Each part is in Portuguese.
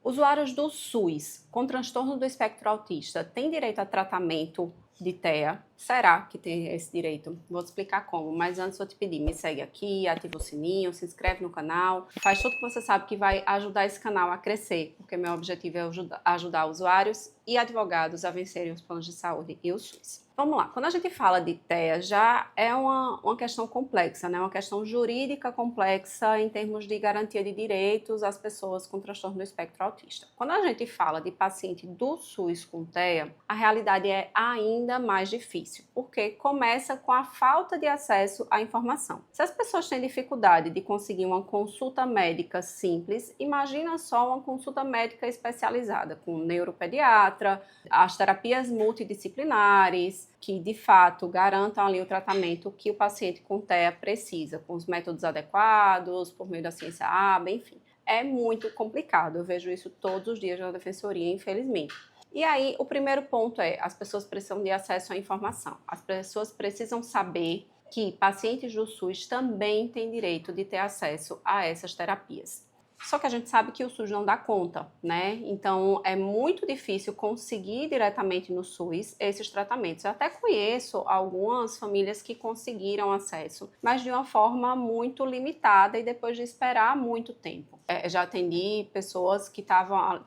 Usuários do SUS com transtorno do espectro autista têm direito a tratamento de TEA? Será que tem esse direito? Vou te explicar como, mas antes vou te pedir, me segue aqui, ativa o sininho, se inscreve no canal, faz tudo que você sabe que vai ajudar esse canal a crescer, porque meu objetivo é ajudar usuários e advogados a vencerem os planos de saúde e o SUS. Vamos lá, quando a gente fala de TEA, já é uma questão complexa, né? Uma questão jurídica complexa em termos de garantia de direitos às pessoas com transtorno do espectro autista. Quando a gente fala de paciente do SUS com TEA, a realidade é ainda mais difícil, porque começa com a falta de acesso à informação. Se as pessoas têm dificuldade de conseguir uma consulta médica simples, imagina só uma consulta médica especializada com neuropediatra, as terapias multidisciplinares, que de fato garantam ali o tratamento que o paciente com TEA precisa, com os métodos adequados, por meio da ciência ABA, enfim. É muito complicado, eu vejo isso todos os dias na defensoria, infelizmente. E aí, o primeiro ponto é, as pessoas precisam de acesso à informação. As pessoas precisam saber que pacientes do SUS também têm direito de ter acesso a essas terapias. Só que a gente sabe que o SUS não dá conta, né? Então é muito difícil conseguir diretamente no SUS esses tratamentos. Eu até conheço algumas famílias que conseguiram acesso, mas de uma forma muito limitada e depois de esperar muito tempo. Já atendi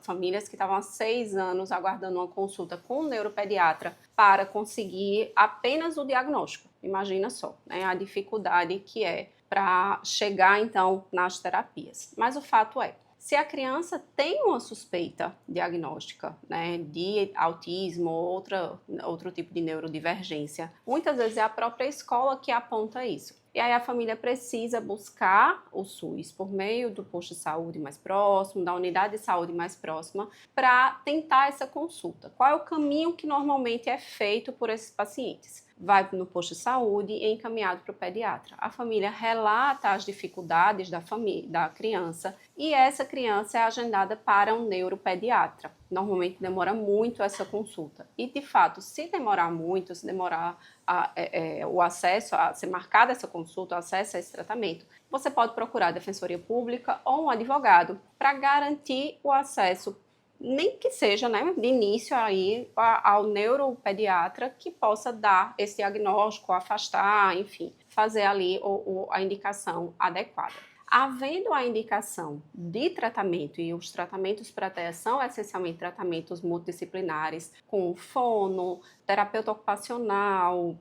famílias que estavam há 6 anos aguardando uma consulta com um neuropediatra para conseguir apenas o diagnóstico. Imagina só, né, a dificuldade que é para chegar então nas terapias. Mas o fato é, se a criança tem uma suspeita diagnóstica, né, de autismo ou outro tipo de neurodivergência, muitas vezes é a própria escola que aponta isso. E aí a família precisa buscar o SUS por meio do posto de saúde mais próximo, da unidade de saúde mais próxima, para tentar essa consulta. Qual é o caminho que normalmente é feito por esses pacientes? Vai no posto de saúde e é encaminhado para o pediatra. A família relata as dificuldades da criança e essa criança é agendada para um neuropediatra. Normalmente demora muito essa consulta. E, de fato, se demorar muito, se demorar o acesso, a ser marcada essa consulta, o acesso a esse tratamento, você pode procurar a Defensoria Pública ou um advogado para garantir o acesso, nem que seja, né, de início aí ao neuropediatra que possa dar esse diagnóstico, afastar, enfim, fazer ali a indicação adequada. Havendo a indicação de tratamento, e os tratamentos para TEA são essencialmente tratamentos multidisciplinares, com fono, terapeuta ocupacional,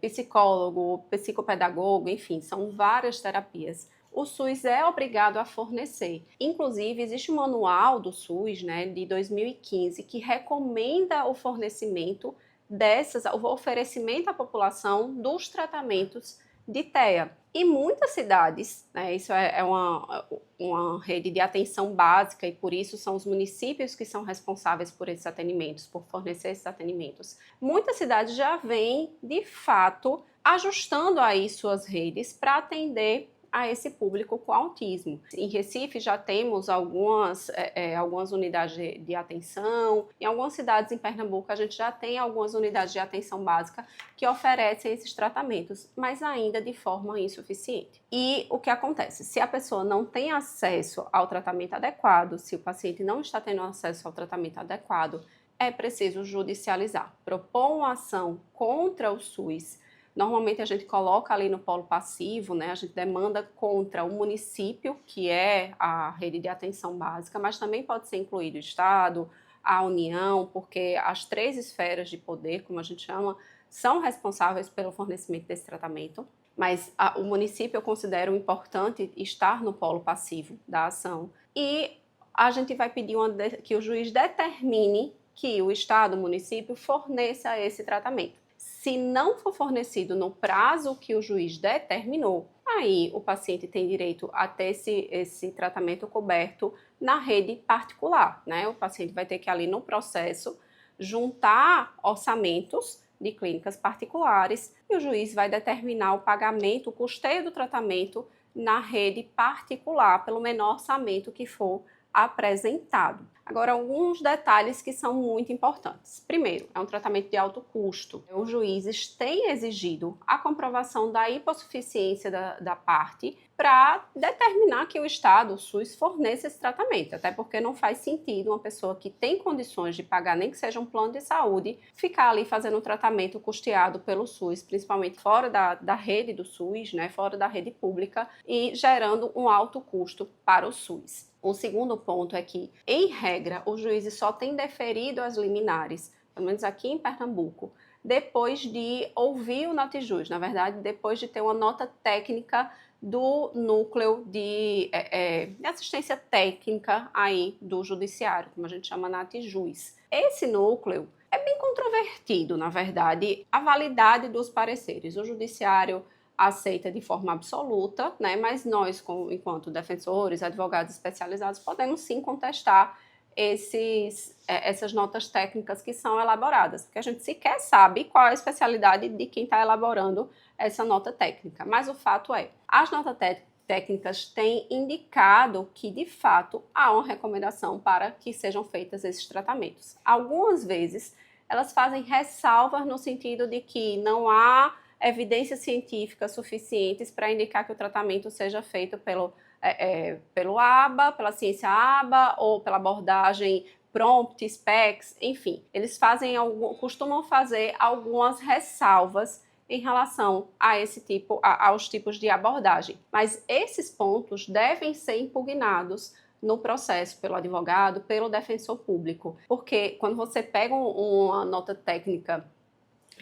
psicólogo, psicopedagogo, enfim, são várias terapias. O SUS é obrigado a fornecer. Inclusive, existe um manual do SUS, né, de 2015, que recomenda o fornecimento o oferecimento à população dos tratamentos de TEA. E muitas cidades, né, isso é uma rede de atenção básica e por isso são os municípios que são responsáveis por esses atendimentos, por fornecer esses atendimentos. Muitas cidades já vêm, de fato, ajustando aí suas redes para atender a esse público com autismo. Em Recife já temos algumas unidades de atenção, em algumas cidades em Pernambuco a gente já tem algumas unidades de atenção básica que oferecem esses tratamentos, mas ainda de forma insuficiente. E o que acontece? Se a pessoa não tem acesso ao tratamento adequado, se o paciente não está tendo acesso ao tratamento adequado, é preciso judicializar, propor uma ação contra o SUS. Normalmente a gente coloca ali no polo passivo, né? A gente demanda contra o município, que é a rede de atenção básica, mas também pode ser incluído o Estado, a União, porque as 3 esferas de poder, como a gente chama, são responsáveis pelo fornecimento desse tratamento. Mas o município eu considero importante estar no polo passivo da ação. E a gente vai pedir que o juiz determine que o Estado, o município, forneça esse tratamento. Se não for fornecido no prazo que o juiz determinou, aí o paciente tem direito a ter esse tratamento coberto na rede particular, né? O paciente vai ter que ali no processo juntar orçamentos de clínicas particulares e o juiz vai determinar o pagamento, o custeio do tratamento na rede particular, pelo menor orçamento que for apresentado. Agora, alguns detalhes que são muito importantes. Primeiro, é um tratamento de alto custo. Os juízes têm exigido a comprovação da hipossuficiência da parte para determinar que o Estado, o SUS, forneça esse tratamento. Até porque não faz sentido uma pessoa que tem condições de pagar, nem que seja um plano de saúde, ficar ali fazendo um tratamento custeado pelo SUS, principalmente fora da rede do SUS, né, fora da rede pública, e gerando um alto custo para o SUS. O segundo ponto é que, em regra, os juízes só têm deferido as liminares, pelo menos aqui em Pernambuco, depois de ouvir o notijus, na verdade, depois de ter uma nota técnica do núcleo de assistência técnica aí do judiciário, como a gente chama notijus. Esse núcleo é bem controvertido, na verdade, a validade dos pareceres. O judiciário aceita de forma absoluta, né? Mas nós, enquanto defensores, advogados especializados, podemos sim contestar essas notas técnicas que são elaboradas, porque a gente sequer sabe qual é a especialidade de quem está elaborando essa nota técnica. Mas o fato é, as notas técnicas têm indicado que, de fato, há uma recomendação para que sejam feitos esses tratamentos. Algumas vezes, elas fazem ressalvas no sentido de que não há evidências científicas suficientes para indicar que o tratamento seja feito pelo ABA, pela ciência ABA, ou pela abordagem Prompt, SPECS, enfim. Eles costumam fazer algumas ressalvas em relação a aos tipos de abordagem. Mas esses pontos devem ser impugnados no processo pelo advogado, pelo defensor público. Porque quando você pega uma nota técnica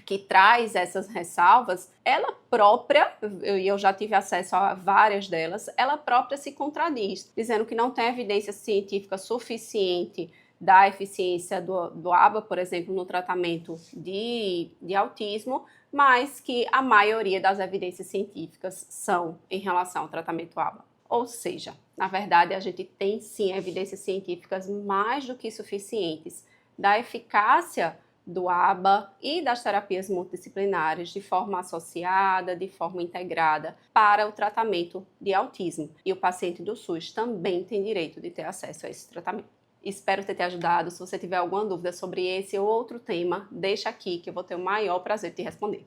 que traz essas ressalvas, ela própria, e eu já tive acesso a várias delas, ela própria se contradiz, dizendo que não tem evidência científica suficiente da eficiência do ABA, por exemplo, no tratamento de autismo, mas que a maioria das evidências científicas são em relação ao tratamento ABA. Ou seja, na verdade, a gente tem sim evidências científicas mais do que suficientes da eficácia do ABA e das terapias multidisciplinares de forma associada, de forma integrada para o tratamento de autismo. E o paciente do SUS também tem direito de ter acesso a esse tratamento. Espero ter te ajudado. Se você tiver alguma dúvida sobre esse ou outro tema, deixa aqui que eu vou ter o maior prazer de te responder.